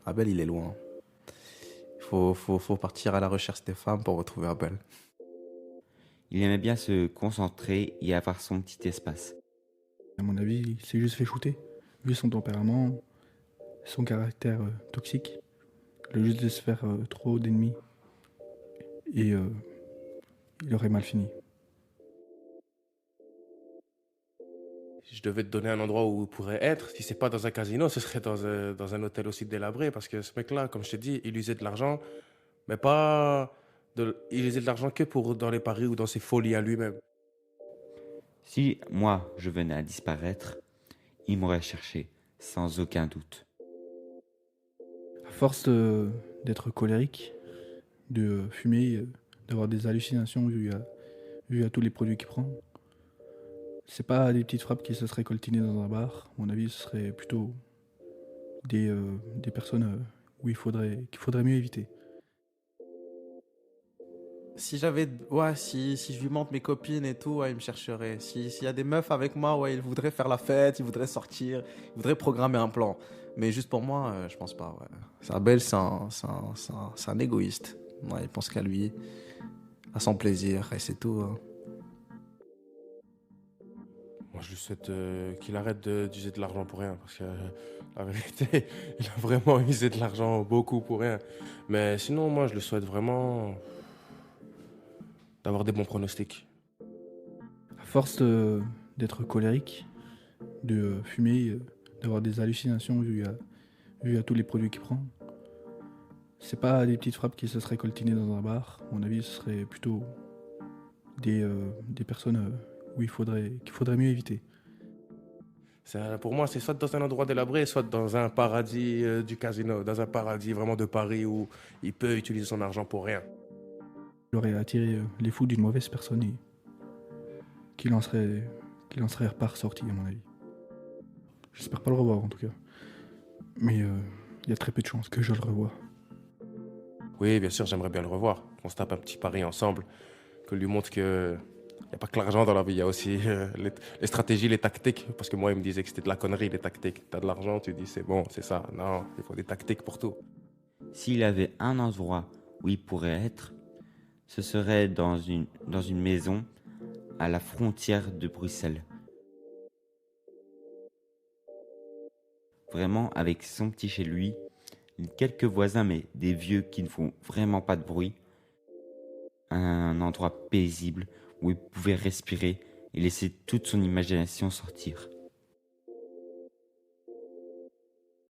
Abel, il est loin. Faut partir à la recherche des femmes pour retrouver Abel. Il aimait bien se concentrer et avoir son petit espace. À mon avis, il s'est juste fait shooter. Vu son tempérament, son caractère toxique, le juste de se faire trop d'ennemis. Et il aurait mal fini. Si je devais te donner un endroit où il pourrait être, si c'est pas dans un casino, ce serait dans un hôtel aussi délabré. Parce que ce mec-là, comme je t'ai dit, il usait de l'argent, mais pas. Il usait de l'argent que pour dans les paris ou dans ses folies à lui-même. Si moi je venais à disparaître, il m'aurait cherché, sans aucun doute. À force d'être colérique, de fumer, d'avoir des hallucinations vu à tous les produits qu'il prend, c'est pas des petites frappes qui se seraient coltinées dans un bar. À mon avis, ce serait plutôt des personnes qu'il faudrait mieux éviter. Si j'avais. Ouais, si je lui montre mes copines et tout, ouais, il me chercherait. S'il y a des meufs avec moi, ouais, il voudrait faire la fête, il voudrait sortir, il voudrait programmer un plan. Mais juste pour moi, je pense pas, ouais. Abel, c'est un égoïste. Ouais, il pense qu'à lui, à son plaisir, et c'est tout, hein. Moi, je lui souhaite qu'il arrête d'user de l'argent pour rien. Parce que la vérité, il a vraiment usé de l'argent beaucoup pour rien. Mais sinon, moi, je lui souhaite vraiment d'avoir des bons pronostics. À force d'être colérique, de fumer, d'avoir des hallucinations vu à tous les produits qu'il prend, c'est pas des petites frappes qui se seraient coltinées dans un bar. À mon avis, ce serait plutôt des personnes qu'il faudrait mieux éviter. Pour moi, c'est soit dans un endroit délabré, soit dans un paradis du casino, dans un paradis vraiment de Paris où il peut utiliser son argent pour rien. Il aurait attiré les fous d'une mauvaise personne et qu'il en serait pas ressorti, à mon avis. J'espère pas le revoir, en tout cas. Mais il y a très peu de chances que je le revoie. Oui, bien sûr, j'aimerais bien le revoir. Qu'on se tape un petit pari ensemble, que lui montre que il n'y a pas que l'argent dans la vie, il y a aussi les stratégies, les tactiques. Parce que moi, il me disait que c'était de la connerie, les tactiques. T'as de l'argent, tu dis c'est bon, c'est ça. Non, il faut des tactiques pour tout. S'il avait un endroit où il pourrait être, ce serait dans une maison à la frontière de Bruxelles. Vraiment avec son petit chez lui, quelques voisins mais des vieux qui ne font vraiment pas de bruit. Un endroit paisible où il pouvait respirer et laisser toute son imagination sortir.